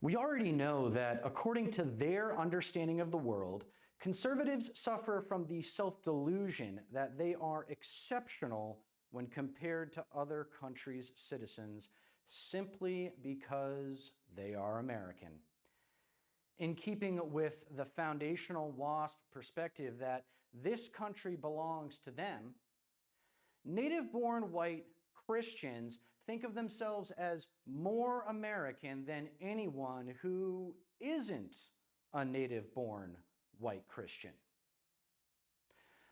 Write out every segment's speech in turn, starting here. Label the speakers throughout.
Speaker 1: We already know that according to their understanding of the world, conservatives suffer from the self-delusion that they are exceptional when compared to other countries' citizens simply because they are American. In keeping with the foundational WASP perspective that this country belongs to them, native-born white Christians think of themselves as more American than anyone who isn't a native-born white Christian.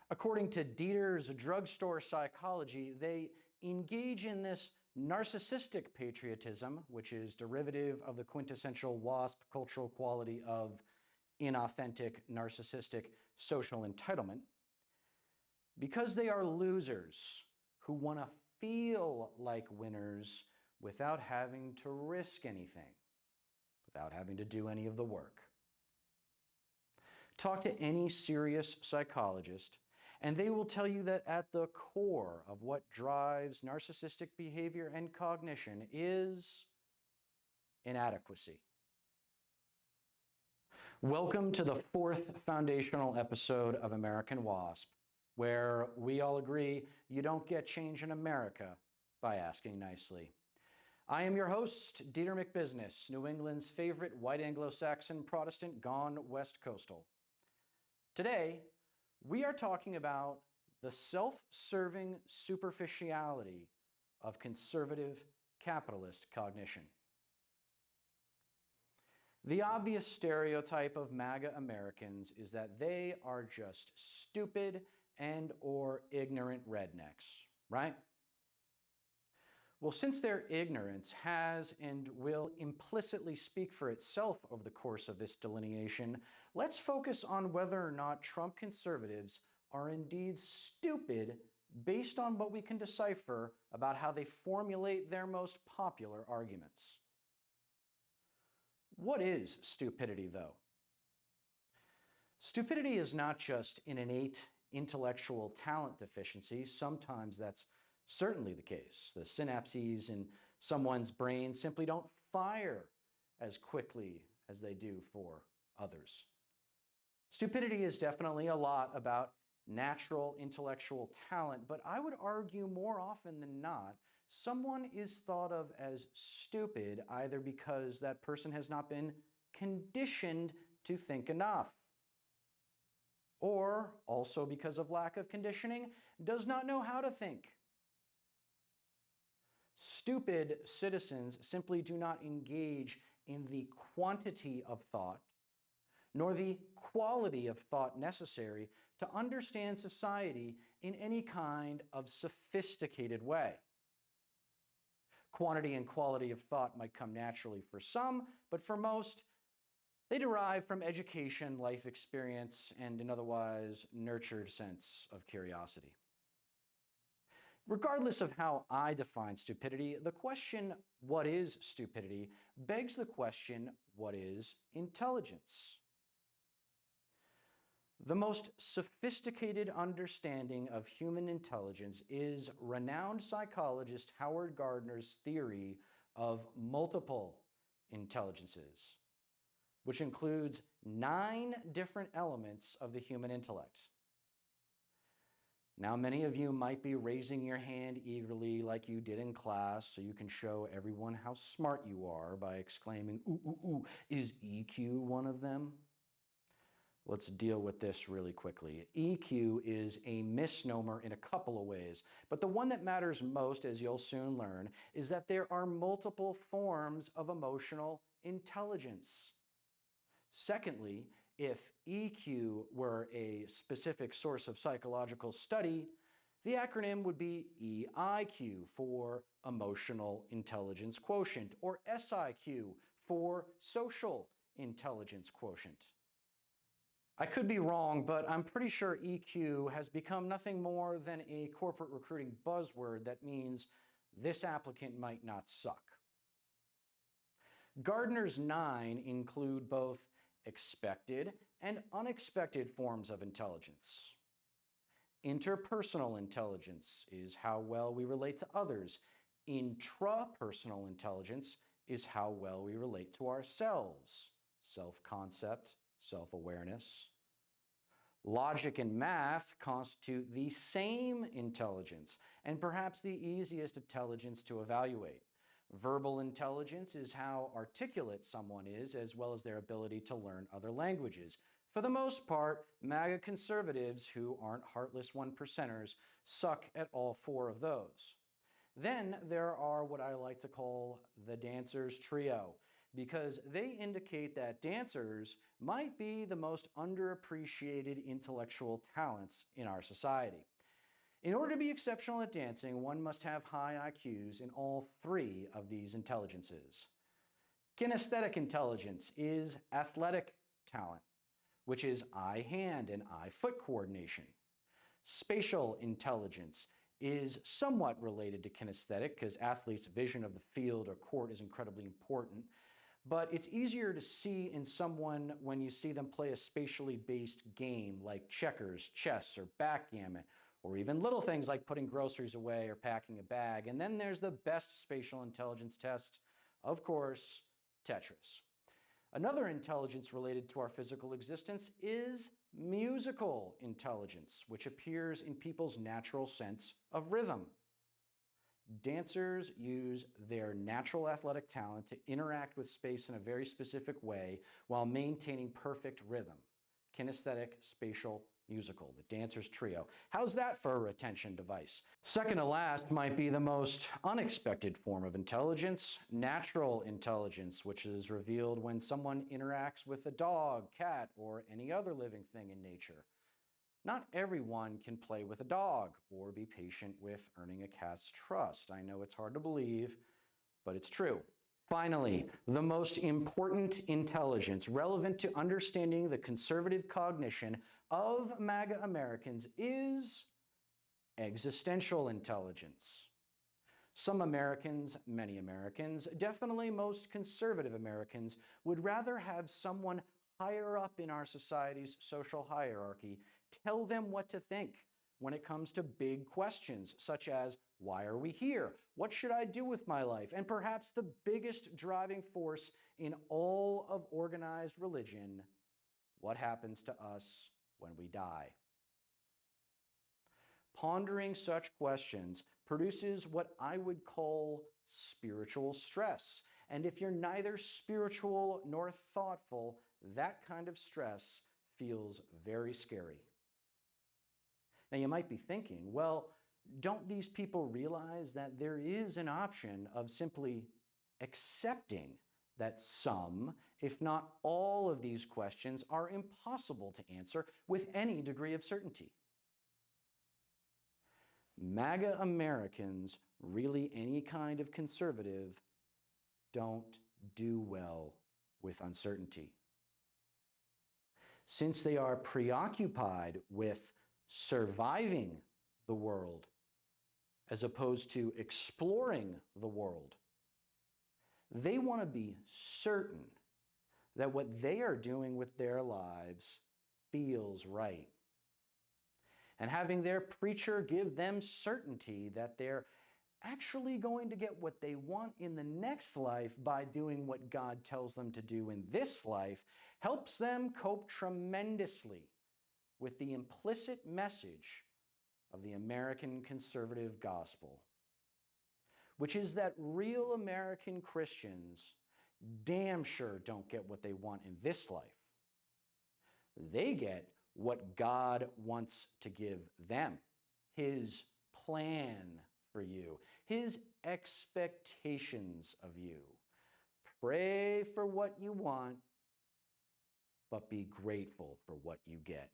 Speaker 1: According to Deter's drugstore psychology, they engage in this narcissistic patriotism, which is derivative of the quintessential WASP cultural quality of inauthentic, narcissistic social entitlement, because they are losers who want to feel like winners without having to risk anything, without having to do any of the work. Talk to any serious psychologist, and they will tell you that at the core of what drives narcissistic behavior and cognition is inadequacy. Welcome to the fourth foundational episode of American WASP, where we all agree you don't get change in America by asking nicely. I am your host, Deter McBusiness, New England's favorite white Anglo-Saxon Protestant gone West Coastal. Today, we are talking about the self-serving superficiality of conservative capitalist cognition. The obvious stereotype of MAGA Americans is that they are just stupid and or ignorant rednecks, right? Well, since their ignorance has and will implicitly speak for itself over the course of this delineation, let's focus on whether or not Trump conservatives are indeed stupid based on what we can decipher about how they formulate their most popular arguments. What is stupidity, though? Stupidity is not just an innate intellectual talent deficiency. Sometimes that's certainly the case. The synapses in someone's brain simply don't fire as quickly as they do for others. Stupidity is definitely a lot about natural intellectual talent, but I would argue more often than not, someone is thought of as stupid either because that person has not been conditioned to think enough, or also because of lack of conditioning, does not know how to think. Stupid citizens simply do not engage in the quantity of thought, nor the quality of thought necessary to understand society in any kind of sophisticated way. Quantity and quality of thought might come naturally for some, but for most, they derive from education, life experience, and an otherwise nurtured sense of curiosity. Regardless of how I define stupidity, the question, what is stupidity, begs the question, what is intelligence? The most sophisticated understanding of human intelligence is renowned psychologist Howard Gardner's theory of multiple intelligences, which includes 9 different elements of the human intellect. Now, many of you might be raising your hand eagerly like you did in class so you can show everyone how smart you are by exclaiming, ooh, ooh, ooh, is EQ one of them? Let's deal with this really quickly. EQ is a misnomer in a couple of ways, but the one that matters most, as you'll soon learn, is that there are multiple forms of emotional intelligence. Secondly, if EQ were a specific source of psychological study, the acronym would be EIQ for Emotional Intelligence Quotient, or SIQ for Social Intelligence Quotient. I could be wrong, but I'm pretty sure EQ has become nothing more than a corporate recruiting buzzword that means this applicant might not suck. Gardner's 9 include both expected and unexpected forms of intelligence. Interpersonal intelligence is how well we relate to others. Intrapersonal intelligence is how well we relate to ourselves, self-concept, self-awareness. Logic and math constitute the same intelligence, and perhaps the easiest intelligence to evaluate. Verbal intelligence is how articulate someone is, as well as their ability to learn other languages. For the most part, MAGA conservatives, who aren't heartless one percenters, suck at all four of those. Then there are what I like to call the dancers trio, because they indicate that dancers might be the most underappreciated intellectual talents in our society. In order to be exceptional at dancing, one must have high IQs in all three of these intelligences. Kinesthetic intelligence is athletic talent, which is eye-hand and eye-foot coordination. Spatial intelligence is somewhat related to kinesthetic because athletes' vision of the field or court is incredibly important, but it's easier to see in someone when you see them play a spatially based game like checkers, chess, or backgammon, or even little things like putting groceries away or packing a bag. And then there's the best spatial intelligence test, of course, Tetris. Another intelligence related to our physical existence is musical intelligence, which appears in people's natural sense of rhythm. Dancers use their natural athletic talent to interact with space in a very specific way while maintaining perfect rhythm. Kinesthetic, spatial, musical, the dancers trio. How's that for a retention device? Second to last might be the most unexpected form of intelligence, natural intelligence, which is revealed when someone interacts with a dog, cat, or any other living thing in nature. Not everyone can play with a dog or be patient with earning a cat's trust. I know it's hard to believe, but it's true. Finally, the most important intelligence relevant to understanding the conservative cognition of MAGA Americans is existential intelligence. Some Americans, many Americans, definitely most conservative Americans, would rather have someone higher up in our society's social hierarchy tell them what to think when it comes to big questions such as, why are we here? What should I do with my life? And perhaps the biggest driving force in all of organized religion, what happens to us when we die? Pondering such questions produces what I would call spiritual stress. And if you're neither spiritual nor thoughtful, that kind of stress feels very scary. Now you might be thinking, well, don't these people realize that there is an option of simply accepting that some, if not all of these questions are impossible to answer with any degree of certainty? MAGA Americans, really any kind of conservative, don't do well with uncertainty. Since they are preoccupied with surviving the world as opposed to exploring the world, they want to be certain that what they are doing with their lives feels right. And having their preacher give them certainty that they're actually going to get what they want in the next life by doing what God tells them to do in this life helps them cope tremendously with the implicit message of the American conservative gospel, which is that real American Christians damn sure don't get what they want in this life. They get what God wants to give them, His plan for you, His expectations of you. Pray for what you want, but be grateful for what you get.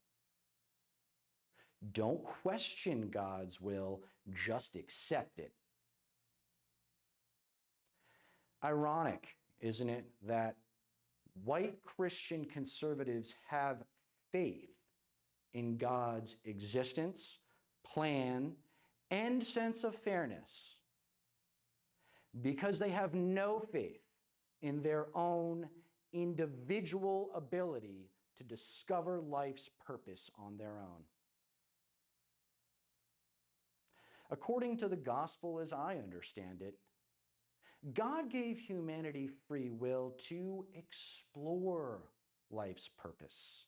Speaker 1: Don't question God's will, just accept it. Ironic, isn't it, that white Christian conservatives have faith in God's existence, plan, and sense of fairness because they have no faith in their own individual ability to discover life's purpose on their own. According to the gospel as I understand it, God gave humanity free will to explore life's purpose,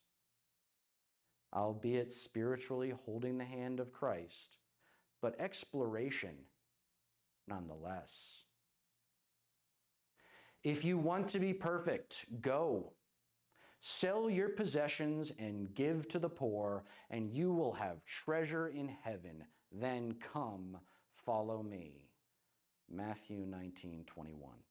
Speaker 1: albeit spiritually holding the hand of Christ, but exploration nonetheless. If you want to be perfect, go. Sell your possessions and give to the poor, and you will have treasure in heaven. Then come, follow me. Matthew 19:21.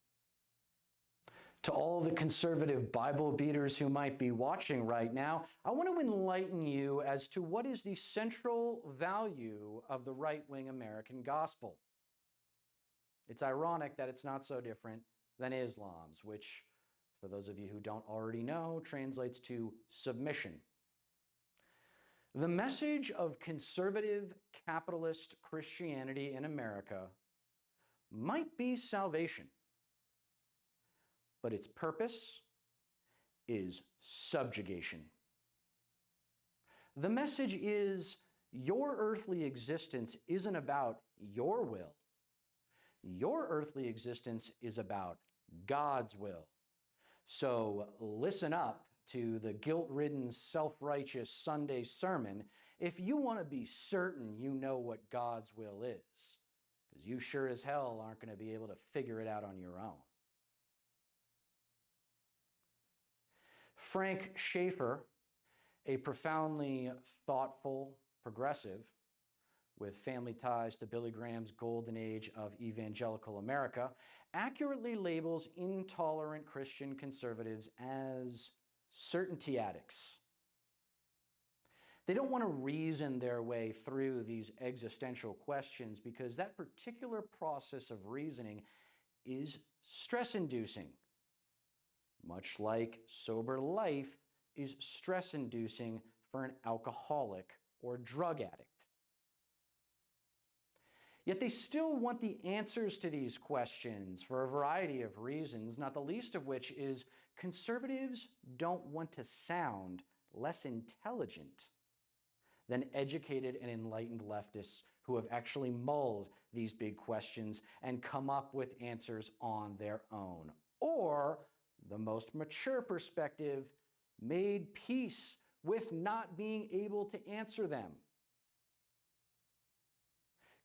Speaker 1: To all the conservative Bible beaters who might be watching right now, I want to enlighten you as to what is the central value of the right-wing American gospel. It's ironic that it's not so different than Islam's, which, for those of you who don't already know, translates to submission. The message of conservative capitalist Christianity in America might be salvation, but its purpose is subjugation. The message is your earthly existence isn't about your will. Your earthly existence is about God's will. So listen up to the guilt-ridden, self-righteous Sunday sermon if you want to be certain you know what God's will is, because you sure as hell aren't going to be able to figure it out on your own. Frank Schaeffer, a profoundly thoughtful progressive with family ties to Billy Graham's golden age of evangelical America, accurately labels intolerant Christian conservatives as certainty addicts. They don't want to reason their way through these existential questions because that particular process of reasoning is stress-inducing, much like sober life is stress-inducing for an alcoholic or drug addict. Yet they still want the answers to these questions for a variety of reasons, not the least of which is conservatives don't want to sound less intelligent than educated and enlightened leftists who have actually mulled these big questions and come up with answers on their own. Or the most mature perspective, made peace with not being able to answer them.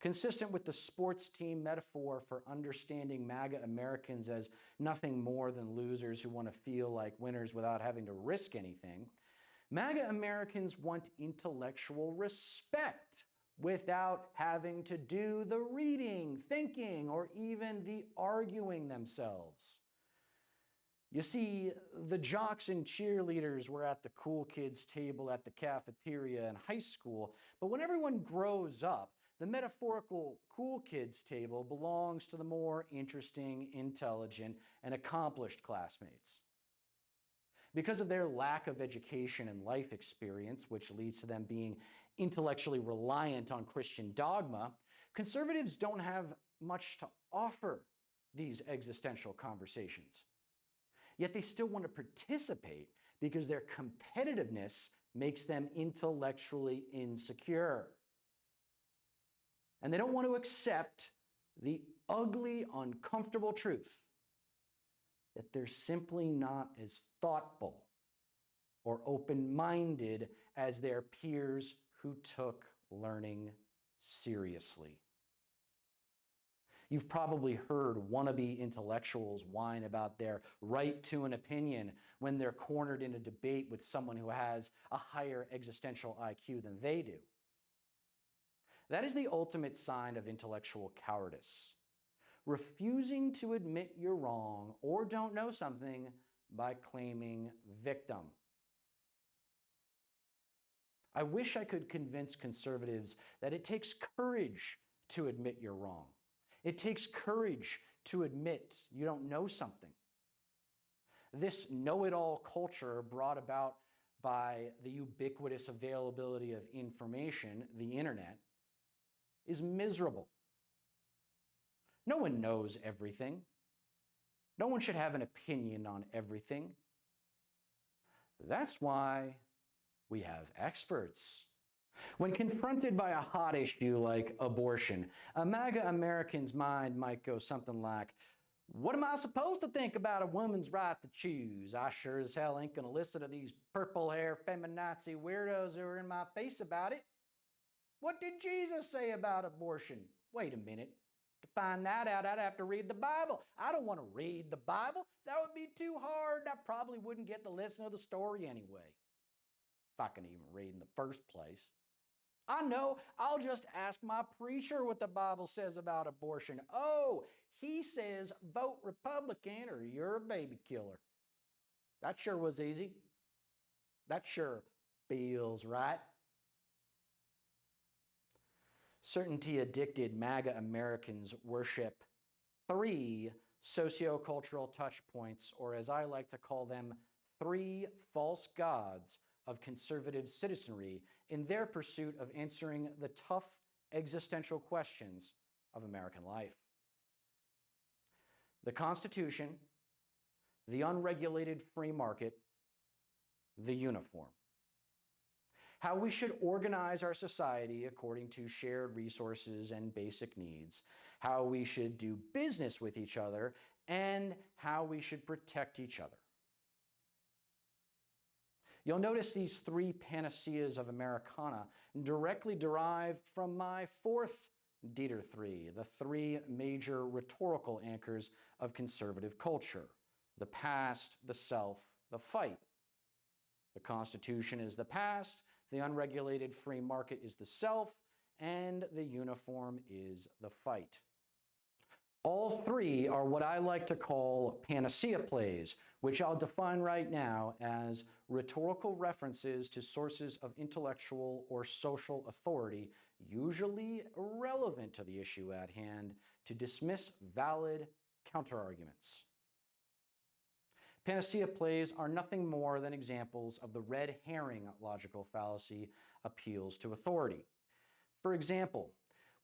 Speaker 1: Consistent with the sports team metaphor for understanding MAGA Americans as nothing more than losers who want to feel like winners without having to risk anything, MAGA Americans want intellectual respect without having to do the reading, thinking, or even the arguing themselves. You see, the jocks and cheerleaders were at the cool kids table at the cafeteria in high school, but when everyone grows up, the metaphorical cool kids table belongs to the more interesting, intelligent, and accomplished classmates. Because of their lack of education and life experience, which leads to them being intellectually reliant on Christian dogma, conservatives don't have much to offer these existential conversations. Yet they still want to participate because their competitiveness makes them intellectually insecure. And they don't want to accept the ugly, uncomfortable truth that they're simply not as thoughtful or open-minded as their peers who took learning seriously. You've probably heard wannabe intellectuals whine about their right to an opinion when they're cornered in a debate with someone who has a higher existential IQ than they do. That is the ultimate sign of intellectual cowardice. Refusing to admit you're wrong or don't know something by claiming victim. I wish I could convince conservatives that it takes courage to admit you're wrong. It takes courage to admit you don't know something. This know-it-all culture brought about by the ubiquitous availability of information, the internet, is miserable. No one knows everything. No one should have an opinion on everything. That's why we have experts. When confronted by a hot issue like abortion, a MAGA American's mind might go something like, What am I supposed to think about a woman's right to choose? I sure as hell ain't gonna listen to these purple hair feminazi weirdos who are in my face about it. What did Jesus say about abortion? Wait a minute. To find that out, I'd have to read the Bible. I don't want to read the Bible. That would be too hard. I probably wouldn't get to listen to the story anyway, if I can even read in the first place. I know, I'll just ask my preacher what the Bible says about abortion. Oh, he says vote Republican or you're a baby killer. That sure was easy. That sure feels right. Certainty-addicted MAGA Americans worship 3 sociocultural touch points, or as I like to call them, 3 false gods of conservative citizenry in their pursuit of answering the tough existential questions of American life. The Constitution, the unregulated free market, the uniform. How we should organize our society according to shared resources and basic needs, how we should do business with each other, and how we should protect each other. You'll notice these 3 panaceas of Americana directly derived from my 4th Deter Decree, the 3 major rhetorical anchors of conservative culture: the past, the self, the fight. The Constitution is the past, the unregulated free market is the self, and the uniform is the fight. All 3 are what I like to call panacea plays, which I'll define right now as rhetorical references to sources of intellectual or social authority, usually relevant to the issue at hand, to dismiss valid counterarguments. Panacea plays are nothing more than examples of the red herring logical fallacy appeals to authority. For example,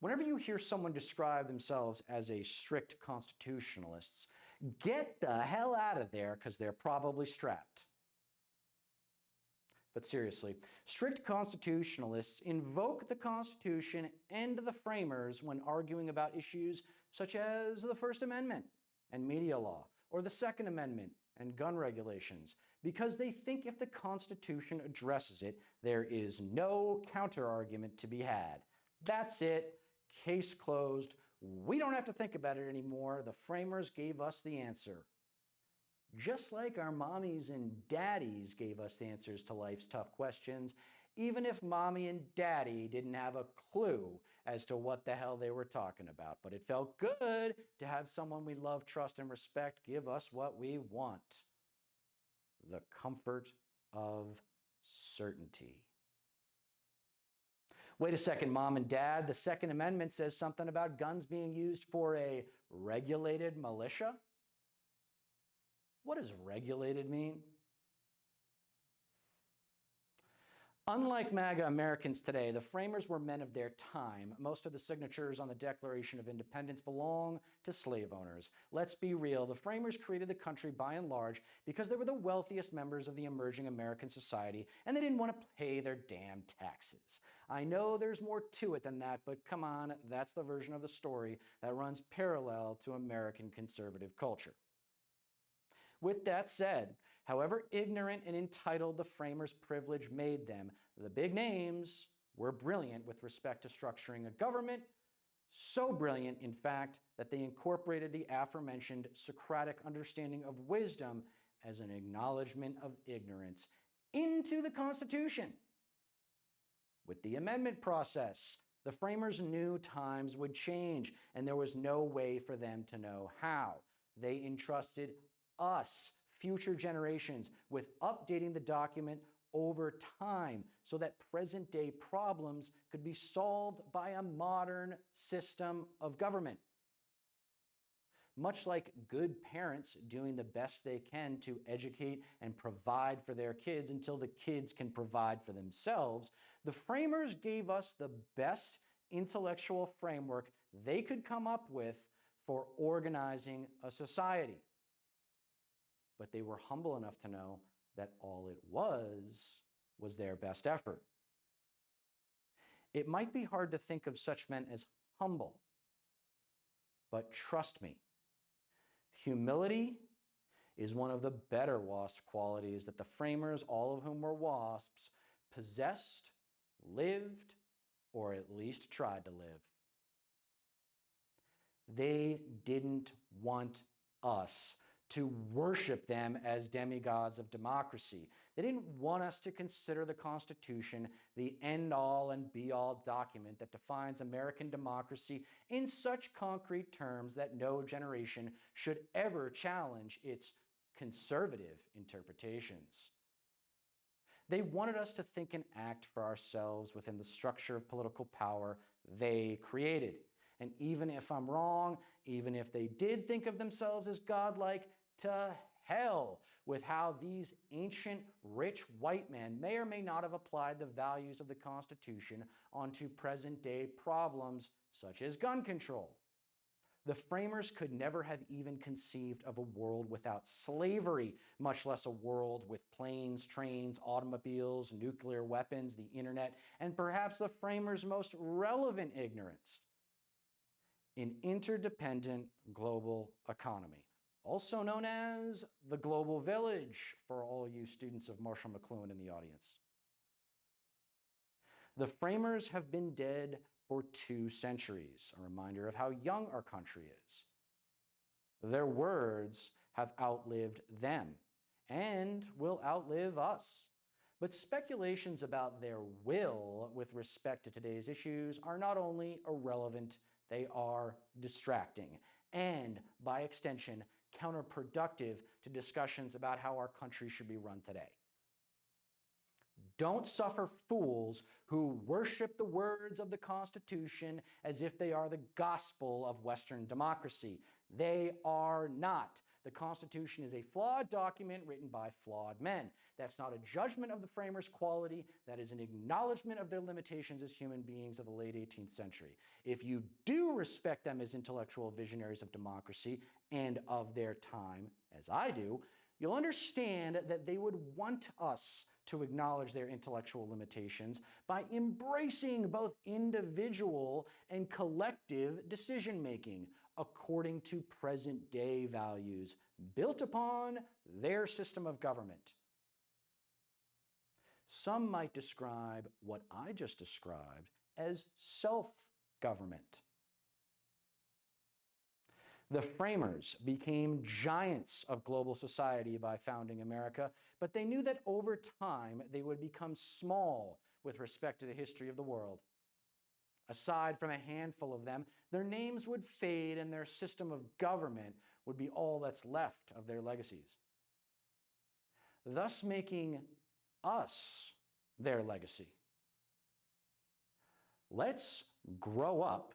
Speaker 1: whenever you hear someone describe themselves as a strict constitutionalists, get the hell out of there because they're probably strapped. But seriously, strict constitutionalists invoke the Constitution and the framers when arguing about issues such as the First Amendment and media law, or the Second Amendment and gun regulations, because they think if the Constitution addresses it, there is no counterargument to be had. That's it. Case closed. We don't have to think about it anymore. The framers gave us the answer. Just like our mommies and daddies gave us the answers to life's tough questions, even if mommy and daddy didn't have a clue as to what the hell they were talking about. But it felt good to have someone we love, trust, and respect give us what we want: the comfort of certainty. Wait a second, Mom and Dad. The Second Amendment says something about guns being used for a regulated militia. What does regulated mean? Unlike MAGA Americans today, the framers were men of their time. Most of the signatures on the Declaration of Independence belong to slave owners. Let's be real, the framers created the country by and large because they were the wealthiest members of the emerging American society and they didn't want to pay their damn taxes. I know there's more to it than that, but come on, that's the version of the story that runs parallel to American conservative culture. With that said, however ignorant and entitled the framers' privilege made them, the big names were brilliant with respect to structuring a government, so brilliant, in fact, that they incorporated the aforementioned Socratic understanding of wisdom as an acknowledgement of ignorance into the Constitution. With the amendment process, the framers knew times would change, and there was no way for them to know how. They entrusted us, future generations, with updating the document over time so that present-day problems could be solved by a modern system of government. Much like good parents doing the best they can to educate and provide for their kids until the kids can provide for themselves, the framers gave us the best intellectual framework they could come up with for organizing a society. But they were humble enough to know that all it was their best effort. It might be hard to think of such men as humble, but trust me, Humility is one of the better WASP qualities that the framers, all of whom were WASPs, possessed, lived, or at least tried to live. They didn't want us to worship them as demigods of democracy. They didn't want us to consider the Constitution the end-all and be-all document that defines American democracy in such concrete terms that no generation should ever challenge its conservative interpretations. They wanted us to think and act for ourselves within the structure of political power they created. And even if I'm wrong, even if they did think of themselves as godlike, to hell with how these ancient, rich white men may or may not have applied the values of the Constitution onto present-day problems such as gun control. The framers could never have even conceived of a world without slavery, much less a world with planes, trains, automobiles, nuclear weapons, the internet, and perhaps the framers' most relevant ignorance: an interdependent global economy, also known as the global village for all you students of Marshall McLuhan in the audience. The framers have been dead for 2 centuries, a reminder of how young our country is. Their words have outlived them and will outlive us. But speculations about their will with respect to today's issues are not only irrelevant, they are distracting and, by extension, counterproductive to discussions about how our country should be run today. Don't suffer fools who worship the words of the Constitution as if they are the gospel of Western democracy. They are not. The Constitution is a flawed document written by flawed men. That's not a judgment of the framers' quality. That is an acknowledgement of their limitations as human beings of the late 18th century. If you do respect them as intellectual visionaries of democracy and of their time, as I do, you'll understand that they would want us to acknowledge their intellectual limitations by embracing both individual and collective decision-making according to present-day values built upon their system of government. Some might describe what I just described as self-government. The framers became giants of global society by founding America, but they knew that over time they would become small with respect to the history of the world. Aside from a handful of them, their names would fade and their system of government would be all that's left of their legacies, thus making us their legacy. Let's grow up.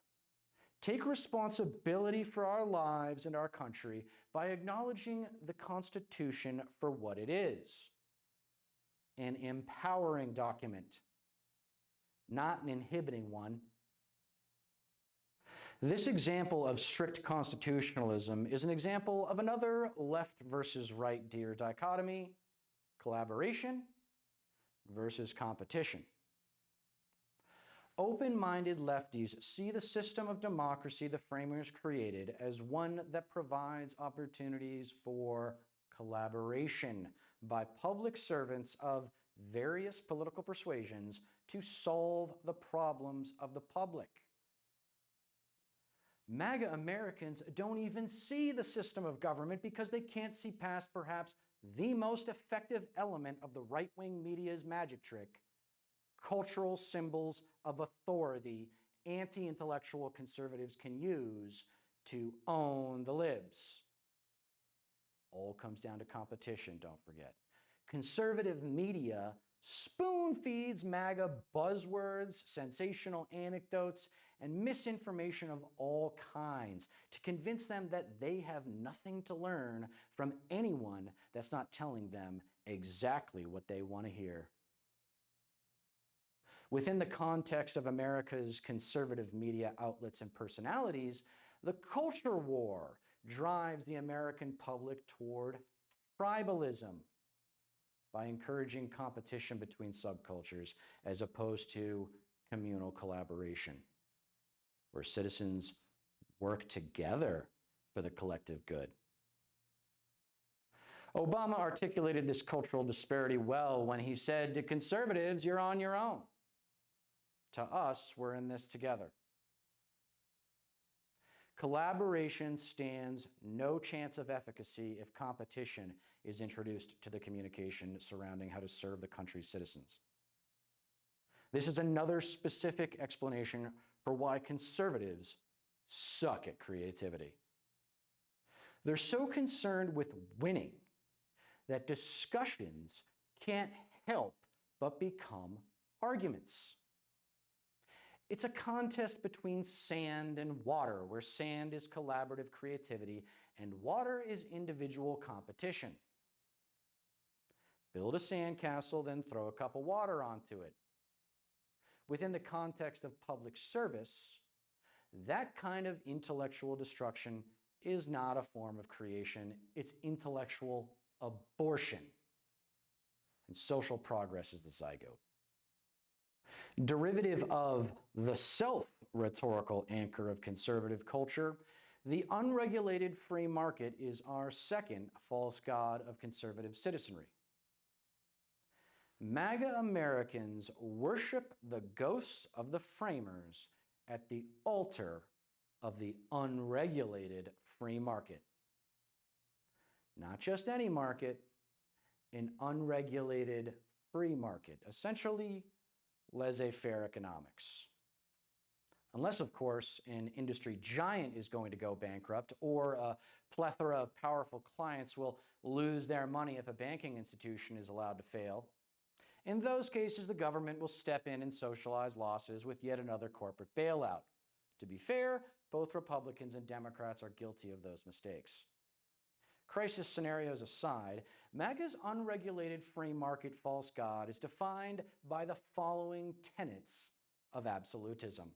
Speaker 1: Take responsibility for our lives and our country by acknowledging the Constitution for what it is: an empowering document, not an inhibiting one. This example of strict constitutionalism is an example of another left versus right Deter dichotomy: collaboration versus competition. Open-minded lefties see the system of democracy the framers created as one that provides opportunities for collaboration by public servants of various political persuasions to solve the problems of the public. MAGA Americans don't even see the system of government because they can't see past perhaps the most effective element of the right-wing media's magic trick: cultural symbols of authority anti-intellectual conservatives can use to own the libs. All comes down to competition, don't forget. Conservative media spoon feeds MAGA buzzwords, sensational anecdotes, and misinformation of all kinds to convince them that they have nothing to learn from anyone that's not telling them exactly what they want to hear. Within the context of America's conservative media outlets and personalities, the culture war drives the American public toward tribalism by encouraging competition between subcultures as opposed to communal collaboration, where citizens work together for the collective good. Obama articulated this cultural disparity well when he said, to conservatives, you're on your own. To us, we're in this together. Collaboration stands no chance of efficacy if competition is introduced to the communication surrounding how to serve the country's citizens. This is another specific explanation for why conservatives suck at creativity. They're so concerned with winning that discussions can't help but become arguments. It's a contest between sand and water, where sand is collaborative creativity and water is individual competition. Build a sandcastle, then throw a cup of water onto it. Within the context of public service, that kind of intellectual destruction is not a form of creation, it's intellectual abortion. And social progress is the zygote. Derivative of the self-rhetorical anchor of conservative culture, the unregulated free market is our second false god of conservative citizenry. MAGA Americans worship the ghosts of the framers at the altar of the unregulated free market. Not just any market, an unregulated free market, essentially laissez-faire economics. Unless, of course, an industry giant is going to go bankrupt or a plethora of powerful clients will lose their money if a banking institution is allowed to fail. In those cases, the government will step in and socialize losses with yet another corporate bailout. To be fair, both Republicans and Democrats are guilty of those mistakes. Crisis scenarios aside, MAGA's unregulated free market false god is defined by the following tenets of absolutism.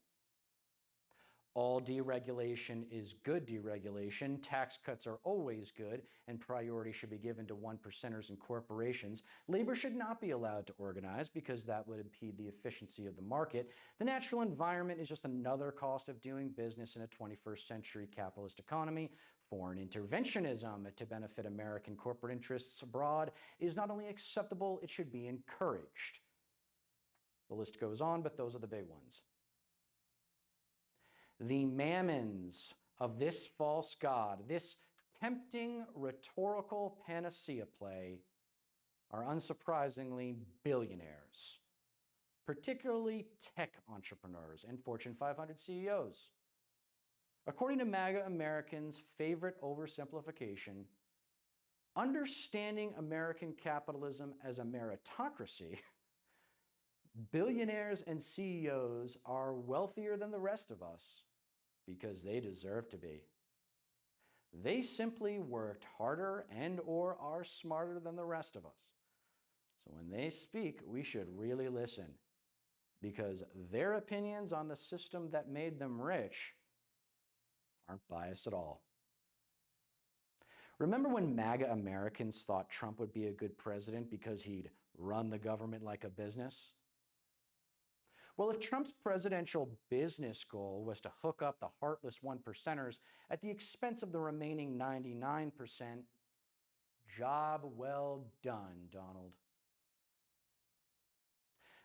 Speaker 1: All deregulation is good deregulation, tax cuts are always good, and priority should be given to one percenters and corporations. Labor should not be allowed to organize because that would impede the efficiency of the market. The natural environment is just another cost of doing business in a 21st century capitalist economy. Foreign interventionism to benefit American corporate interests abroad is not only acceptable, it should be encouraged. The list goes on, but those are the big ones. The mammons of this false god, this tempting rhetorical panacea play, are unsurprisingly billionaires, particularly tech entrepreneurs and Fortune 500 CEOs. According to MAGA Americans' favorite oversimplification, understanding American capitalism as a meritocracy, billionaires and CEOs are wealthier than the rest of us because they deserve to be. They simply worked harder and/or are smarter than the rest of us. So when they speak, we should really listen because their opinions on the system that made them rich aren't biased at all. Remember when MAGA Americans thought Trump would be a good president because he'd run the government like a business? Well, if Trump's presidential business goal was to hook up the heartless one percenters at the expense of the remaining 99%, job well done, Donald.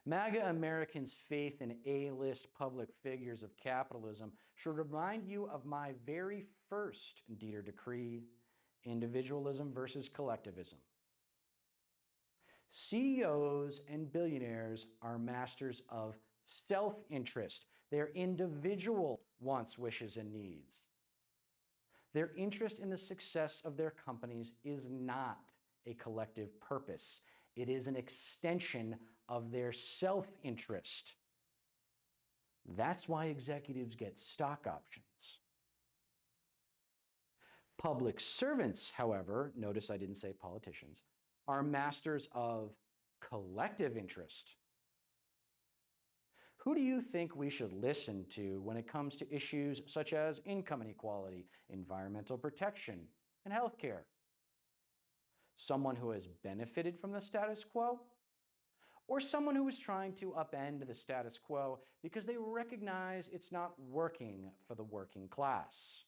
Speaker 1: MAGA Americans' faith in A-list public figures of capitalism should remind you of my very first Deter Decree, individualism versus collectivism. CEOs and billionaires are masters of self-interest, their individual wants, wishes, and needs. Their interest in the success of their companies is not a collective purpose. It is an extension of their self-interest. That's why executives get stock options. Public servants, however, notice I didn't say politicians, are masters of collective interest. Who do you think we should listen to when it comes to issues such as income inequality, environmental protection, and healthcare? Someone who has benefited from the status quo? Or someone who is trying to upend the status quo because they recognize it's not working for the working class?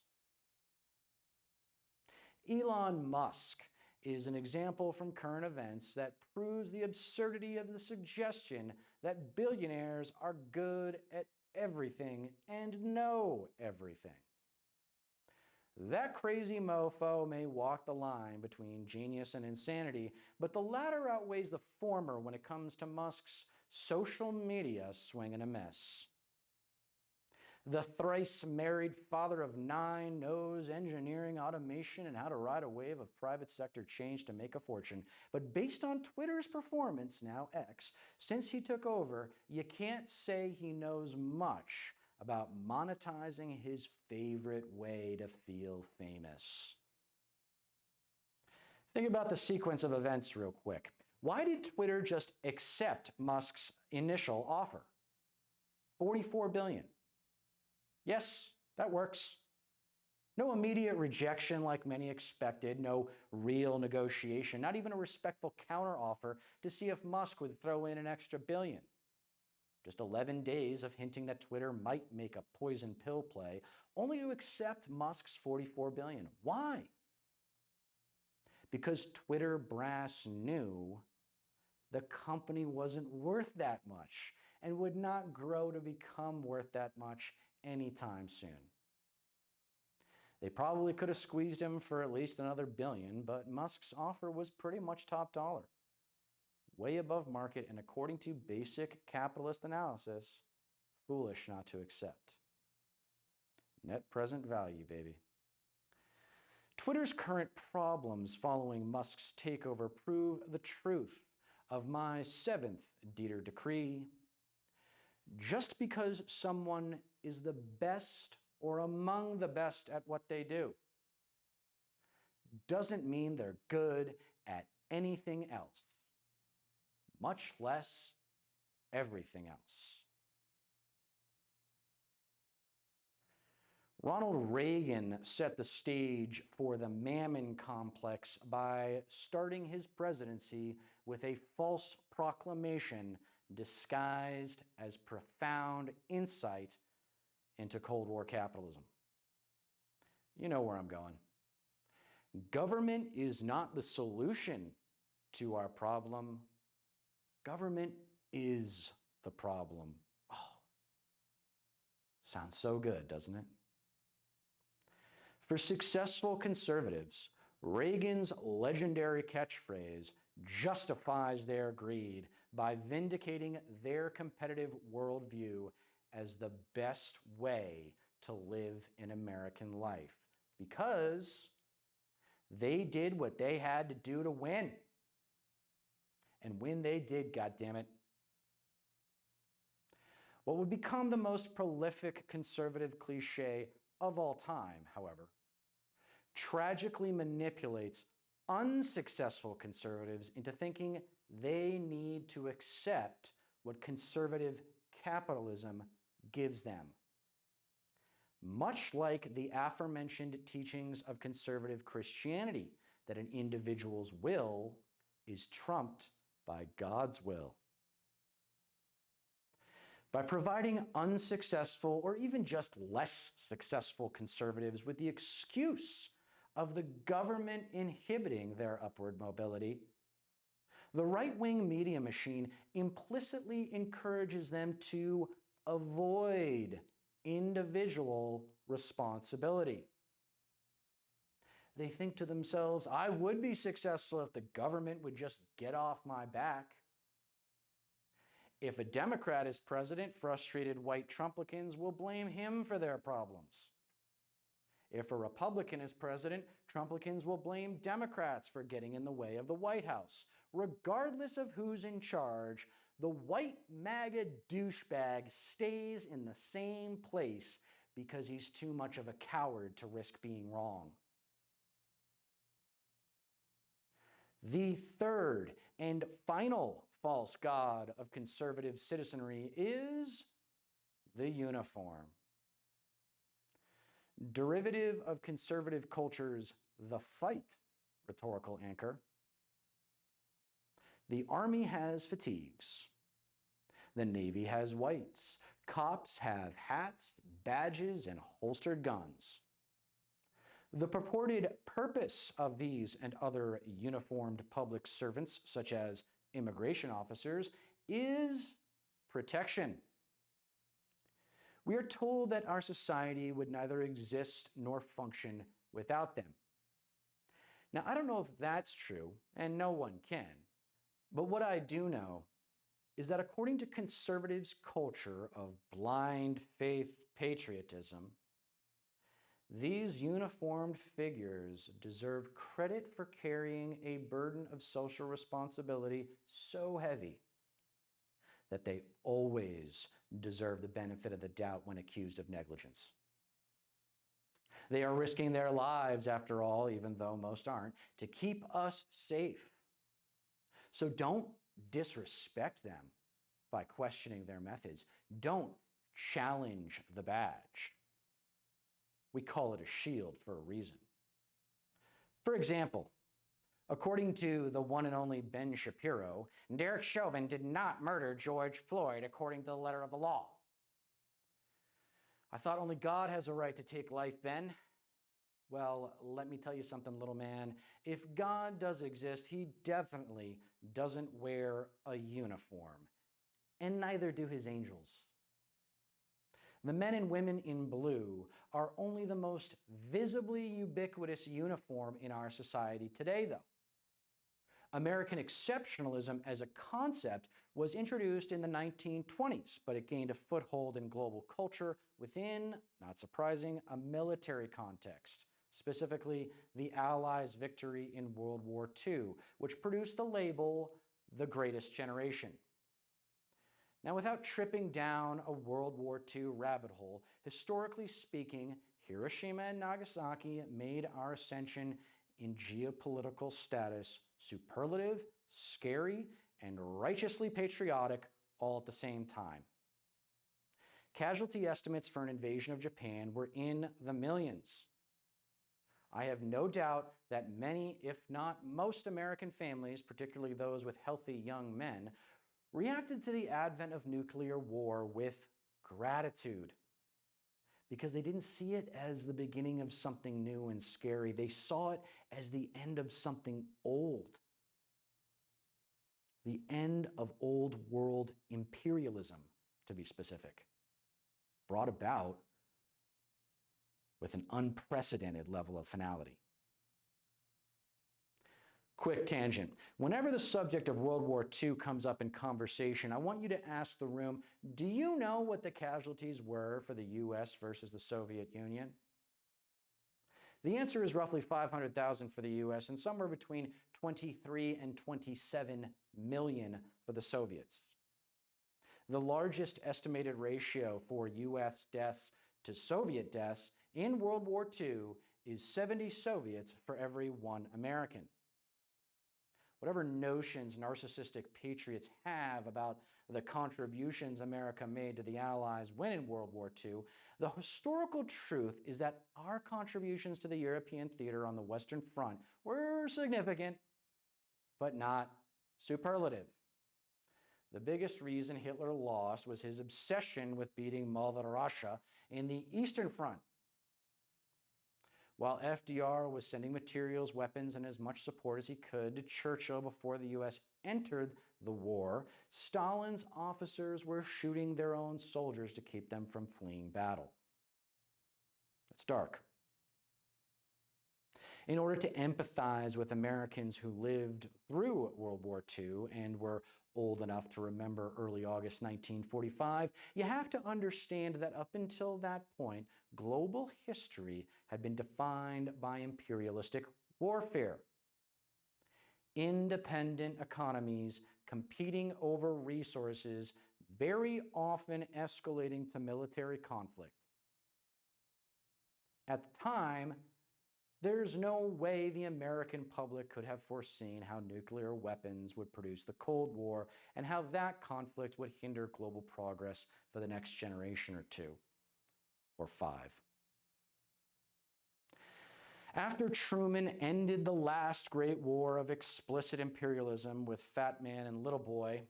Speaker 1: Elon Musk is an example from current events that proves the absurdity of the suggestion that billionaires are good at everything and know everything. That crazy mofo may walk the line between genius and insanity, but the latter outweighs the former when it comes to Musk's social media swing and a miss. The thrice-married father of 9 knows engineering, automation, and how to ride a wave of private sector change to make a fortune. But based on Twitter's performance, now X, since he took over, you can't say he knows much about monetizing his favorite way to feel famous. Think about the sequence of events real quick. Why did Twitter just accept Musk's initial offer? $44 billion. Yes, that works. No immediate rejection like many expected, no real negotiation, not even a respectful counteroffer to see if Musk would throw in an extra billion. Just 11 days of hinting that Twitter might make a poison pill play, only to accept Musk's $44 billion. Why? Because Twitter brass knew the company wasn't worth that much and would not grow to become worth that much anytime soon. They probably could have squeezed him for at least another billion, but Musk's offer was pretty much top dollar, way above market, and according to basic capitalist analysis, foolish not to accept. Net present value, baby. Twitter's current problems following Musk's takeover prove the truth of my 7th Deter Decree. Just because someone is the best or among the best at what they do doesn't mean they're good at anything else, much less everything else. Ronald Reagan set the stage for the Mammon complex by starting his presidency with a false proclamation disguised as profound insight into Cold War capitalism. You know where I'm going. Government is not the solution to our problem. Government is the problem. Oh, sounds so good, doesn't it? For successful conservatives, Reagan's legendary catchphrase justifies their greed by vindicating their competitive worldview as the best way to live an American life, because they did what they had to do to win. And when they did, goddammit. What would become the most prolific conservative cliche of all time, however, tragically manipulates unsuccessful conservatives into thinking they need to accept what conservative capitalism gives them. Much like the aforementioned teachings of conservative Christianity, that an individual's will is trumped by God's will. By providing unsuccessful or even just less successful conservatives with the excuse of the government inhibiting their upward mobility, the right-wing media machine implicitly encourages them to avoid individual responsibility. They think to themselves, I would be successful if the government would just get off my back. If a Democrat is president, frustrated white Trumplicans will blame him for their problems. If a Republican is president, Trumplicans will blame Democrats for getting in the way of the White House. Regardless of who's in charge, the white MAGA douchebag stays in the same place because he's too much of a coward to risk being wrong. The third and final false god of conservative citizenry is the uniform. Derivative of conservative culture's the fight rhetorical anchor. The Army has fatigues. The Navy has whites. Cops have hats, badges, and holstered guns. The purported purpose of these and other uniformed public servants, such as immigration officers, is protection. We are told that our society would neither exist nor function without them. Now, I don't know if that's true, and no one can, but what I do know is that according to conservatives' culture of blind faith patriotism, these uniformed figures deserve credit for carrying a burden of social responsibility so heavy that they always deserve the benefit of the doubt when accused of negligence. They are risking their lives, after all, even though most aren't, to keep us safe. So don't disrespect them by questioning their methods. Don't challenge the badge. We call it a shield for a reason. For example, according to the one and only Ben Shapiro, Derek Chauvin did not murder George Floyd according to the letter of the law. I thought only God has a right to take life, Ben. Well, let me tell you something, little man. If God does exist, he definitely doesn't wear a uniform, and neither do his angels. The men and women in blue are only the most visibly ubiquitous uniform in our society today, though. American exceptionalism as a concept was introduced in the 1920s, but it gained a foothold in global culture within, not surprising, a military context, specifically the Allies' victory in World War II, which produced the label the Greatest Generation. Now, without tripping down a World War II rabbit hole, historically speaking, Hiroshima and Nagasaki made our ascension in geopolitical status superlative, scary, and righteously patriotic all at the same time. Casualty estimates for an invasion of Japan were in the millions. I have no doubt that many, if not most American families, particularly those with healthy young men, reacted to the advent of nuclear war with gratitude because they didn't see it as the beginning of something new and scary. They saw it as the end of something old, the end of old world imperialism, to be specific, brought about with an unprecedented level of finality. Quick tangent. Whenever the subject of World War II comes up in conversation, I want you to ask the room, do you know what the casualties were for the US versus the Soviet Union? The answer is roughly 500,000 for the US and somewhere between 23 and 27 million for the Soviets. The largest estimated ratio for US deaths to Soviet deaths in World War II is 70 Soviets for every 1 American. Whatever notions narcissistic patriots have about the contributions America made to the Allies when in World War II, the historical truth is that our contributions to the European theater on the Western Front were significant, but not superlative. The biggest reason Hitler lost was his obsession with beating Mother Russia in the Eastern Front. While FDR was sending materials, weapons, and as much support as he could to Churchill before the US entered the war, Stalin's officers were shooting their own soldiers to keep them from fleeing battle. It's dark. In order to empathize with Americans who lived through World War II and were old enough to remember early August 1945, you have to understand that up until that point, global history had been defined by imperialistic warfare. Independent economies competing over resources, very often escalating to military conflict. At the time, there's no way the American public could have foreseen how nuclear weapons would produce the Cold War and how that conflict would hinder global progress for the next generation or 2 or 5. After Truman ended the last great war of explicit imperialism with Fat Man and Little Boy,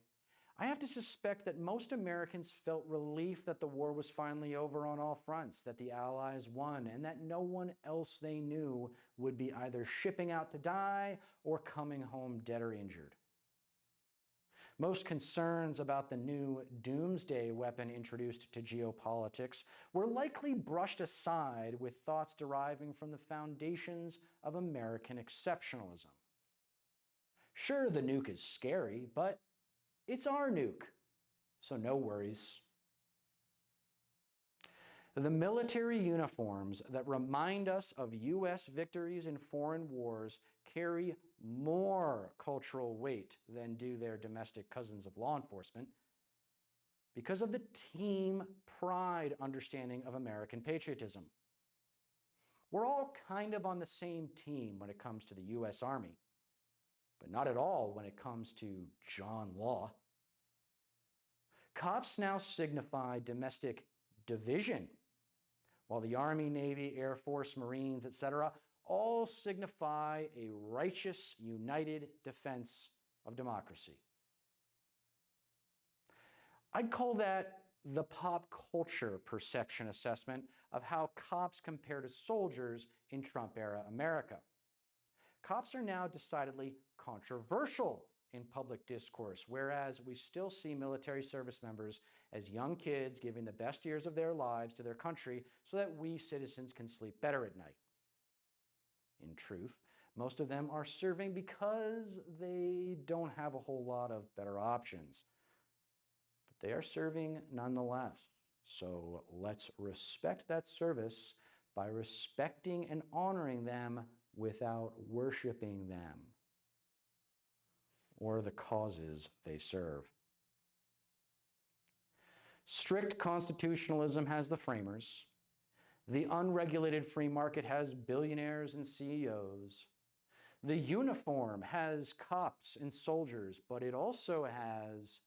Speaker 1: I have to suspect that most Americans felt relief that the war was finally over on all fronts, that the Allies won, and that no one else they knew would be either shipping out to die or coming home dead or injured. Most concerns about the new doomsday weapon introduced to geopolitics were likely brushed aside with thoughts deriving from the foundations of American exceptionalism. Sure, the nuke is scary, but it's our nuke, so no worries. The military uniforms that remind us of U.S. victories in foreign wars carry more cultural weight than do their domestic cousins of law enforcement because of the team pride understanding of American patriotism. We're all kind of on the same team when it comes to the U.S. Army, but not at all when it comes to John Law. Cops now signify domestic division, while the Army, Navy, Air Force, Marines, etc., all signify a righteous, united defense of democracy. I'd call that the pop culture perception assessment of how cops compare to soldiers in Trump-era America. Cops are now decidedly controversial in public discourse, whereas we still see military service members as young kids giving the best years of their lives to their country so that we citizens can sleep better at night. In truth, most of them are serving because they don't have a whole lot of better options. But they are serving nonetheless. So let's respect that service by respecting and honoring them without worshiping them or the causes they serve. Strict constitutionalism has the framers. The unregulated free market has billionaires and CEOs. The uniform has cops and soldiers, but it also has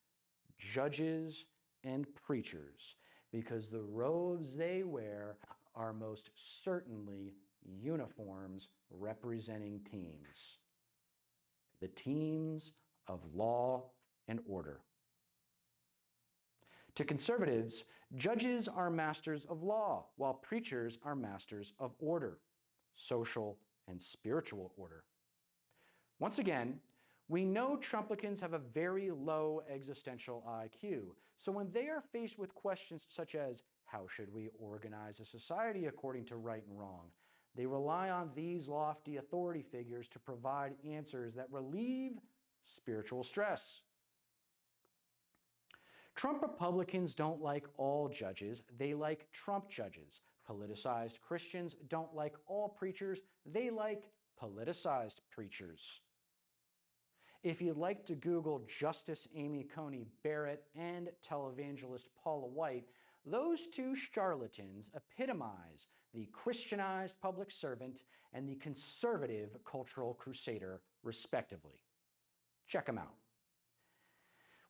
Speaker 1: judges and preachers, because the robes they wear are most certainly uniforms representing teams. The teams of law and order. To conservatives, judges are masters of law, while preachers are masters of order, social and spiritual order. Once again, we know Trumplicans have a very low existential IQ, so when they are faced with questions such as, how should we organize a society according to right and wrong, they rely on these lofty authority figures to provide answers that relieve spiritual stress. Trump Republicans don't like all judges, they like Trump judges. Politicized Christians don't like all preachers, they like politicized preachers. If you'd like to Google Justice Amy Coney Barrett and televangelist Paula White, those two charlatans epitomize the Christianized public servant and the conservative cultural crusader, respectively. Check them out.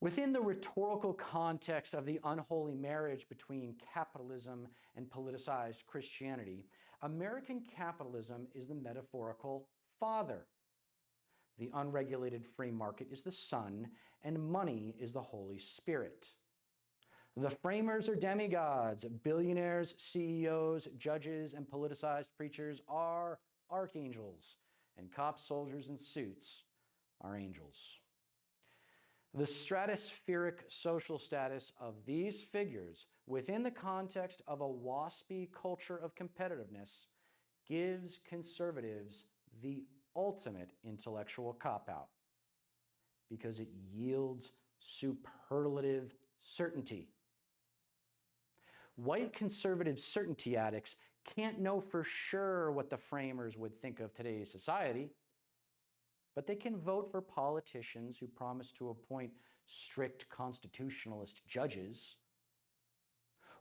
Speaker 1: Within the rhetorical context of the unholy marriage between capitalism and politicized Christianity, American capitalism is the metaphorical father. The unregulated free market is the son, and money is the Holy Spirit. The framers are demigods. Billionaires, CEOs, judges, and politicized preachers are archangels, and cops, soldiers, and suits are angels. The stratospheric social status of these figures within the context of a waspy culture of competitiveness gives conservatives the ultimate intellectual cop-out because it yields superlative certainty. White conservative certainty addicts can't know for sure what the framers would think of today's society, but they can vote for politicians who promise to appoint strict constitutionalist judges.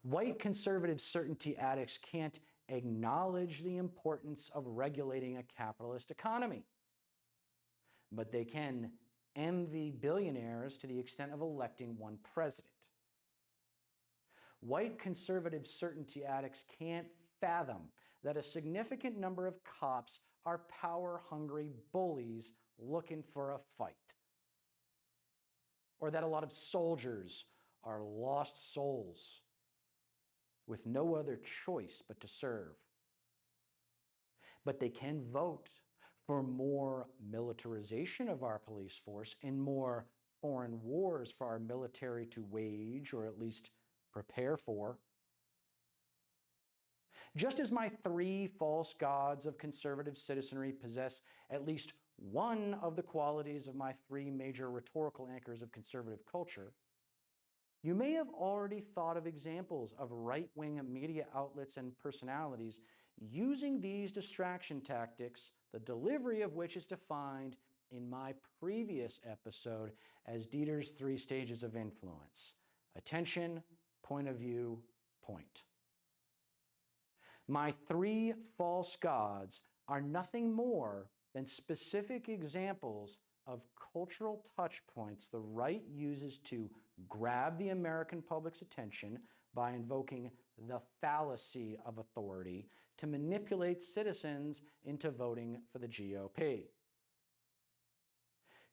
Speaker 1: White conservative certainty addicts can't acknowledge the importance of regulating a capitalist economy, but they can envy billionaires to the extent of electing one president. White conservative certainty addicts can't fathom that a significant number of cops are power-hungry bullies looking for a fight. or that a lot of soldiers are lost souls with no other choice but to serve. But they can vote for more militarization of our police force and more foreign wars for our military to wage or at least prepare for. Just as my three false gods of conservative citizenry possess at least one of the qualities of my three major rhetorical anchors of conservative culture, you may have already thought of examples of right-wing media outlets and personalities using these distraction tactics, the delivery of which is defined in my previous episode as Dieter's three stages of influence: attention, point of view, point. My three false gods are nothing more than specific examples of cultural touch points the right uses to grab the American public's attention by invoking the fallacy of authority to manipulate citizens into voting for the GOP.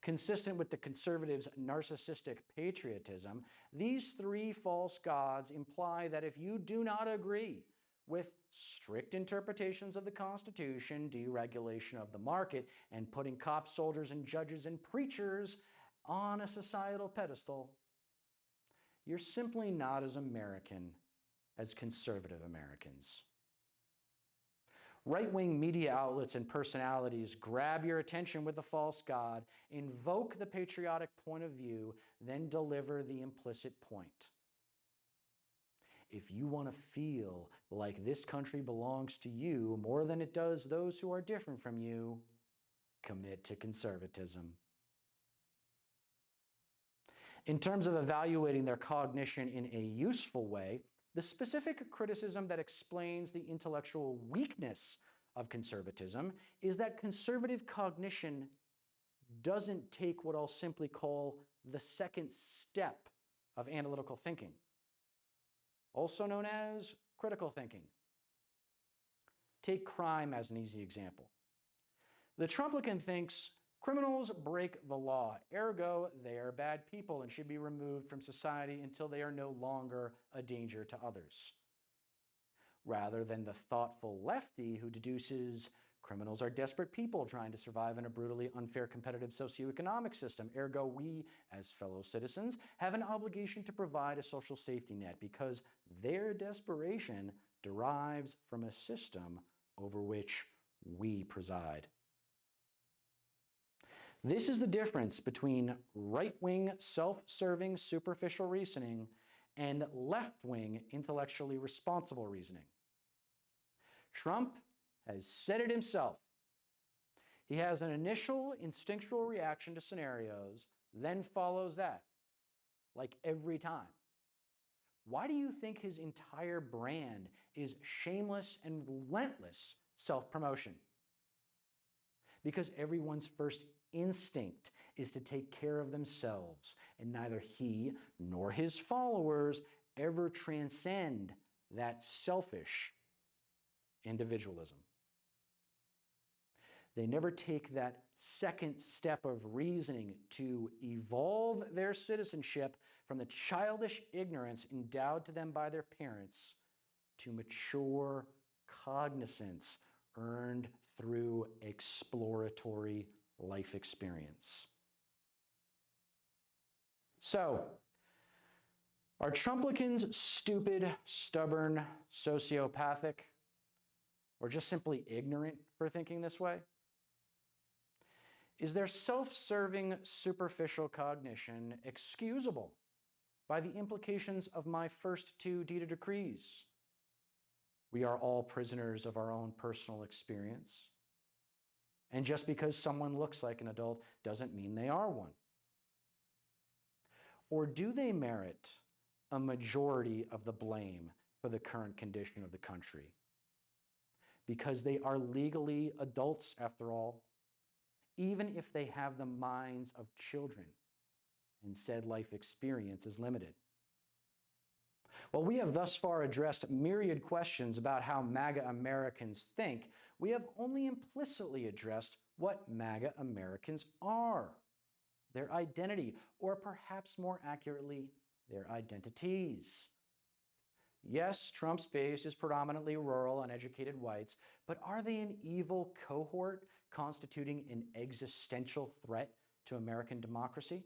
Speaker 1: Consistent with the conservatives' narcissistic patriotism, these three false gods imply that if you do not agree with strict interpretations of the Constitution, deregulation of the market, and putting cops, soldiers, and judges and preachers on a societal pedestal, you're simply not as American as conservative Americans. Right-wing media outlets and personalities grab your attention with a false god, invoke the patriotic point of view, then deliver the implicit point. If you want to feel like this country belongs to you more than it does those who are different from you, commit to conservatism. In terms of evaluating their cognition in a useful way, the specific criticism that explains the intellectual weakness of conservatism is that conservative cognition doesn't take what I'll simply call the second step of analytical thinking, also known as critical thinking. Take crime as an easy example. The Trumplican thinks criminals break the law, ergo they are bad people and should be removed from society until they are no longer a danger to others. Rather than the thoughtful lefty who deduces criminals are desperate people trying to survive in a brutally unfair competitive socioeconomic system, ergo we, as fellow citizens, have an obligation to provide a social safety net because their desperation derives from a system over which we preside. This is the difference between right-wing, self-serving, superficial reasoning and left-wing, intellectually responsible reasoning. Trump has said it himself. He has an initial instinctual reaction to scenarios, then follows that, like every time. Why do you think his entire brand is shameless and relentless self-promotion? Because everyone's first instinct is to take care of themselves, and neither he nor his followers ever transcend that selfish individualism. They never take that second step of reasoning to evolve their citizenship from the childish ignorance endowed to them by their parents to mature cognizance earned through exploratory life experience. So, are Trumplicans stupid, stubborn, sociopathic, or just simply ignorant for thinking this way? Is their self-serving, superficial cognition excusable by the implications of my first two Deter Decrees? We are all prisoners of our own personal experience. And just because someone looks like an adult doesn't mean they are one. Or do they merit a majority of the blame for the current condition of the country? Because they are legally adults, after all, even if they have the minds of children and said life experience is limited. While we have thus far addressed myriad questions about how MAGA Americans think, we have only implicitly addressed what MAGA Americans are. their identity, or perhaps more accurately, their identities. Yes, Trump's base is predominantly rural, uneducated whites, but are they an evil cohort constituting an existential threat to American democracy?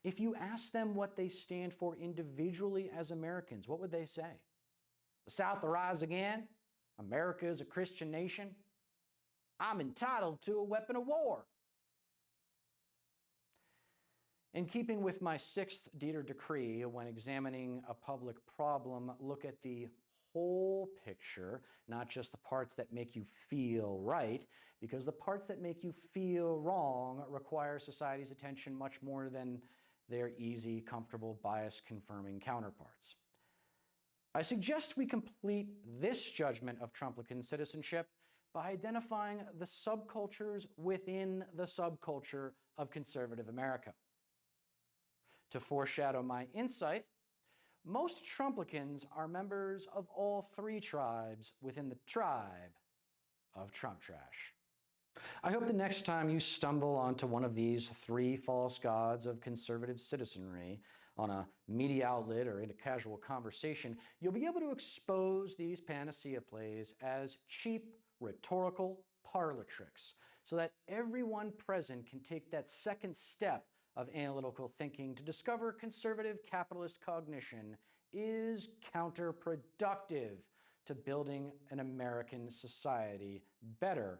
Speaker 1: If you ask them what they stand for individually as Americans, what would they say? The South will rise again? America is a Christian nation? I'm entitled to a weapon of war. In keeping with my sixth Deter Decree, when examining a public problem, look at the whole picture, not just the parts that make you feel right, because the parts that make you feel wrong require society's attention much more than their easy, comfortable, bias-confirming counterparts. I suggest we complete this judgment of Trumplican citizenship by identifying the subcultures within the subculture of conservative America. To foreshadow my insight, most Trumplicans are members of all three tribes within the tribe of Trump trash. I hope the next time you stumble onto one of these three false gods of conservative citizenry on a media outlet or in a casual conversation, you'll be able to expose these panacea plays as cheap rhetorical parlor tricks so that everyone present can take that second step of analytical thinking to discover conservative capitalist cognition is counterproductive to building an American society better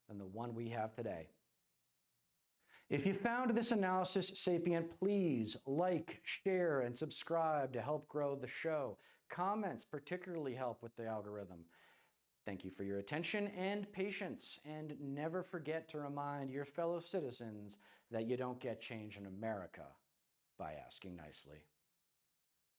Speaker 1: than the one we have today. If you found this analysis sapient, please like, share, and subscribe to help grow the show. Comments particularly help with the algorithm. Thank you for your attention and patience, and never forget to remind your fellow citizens that you don't get change in America by asking nicely.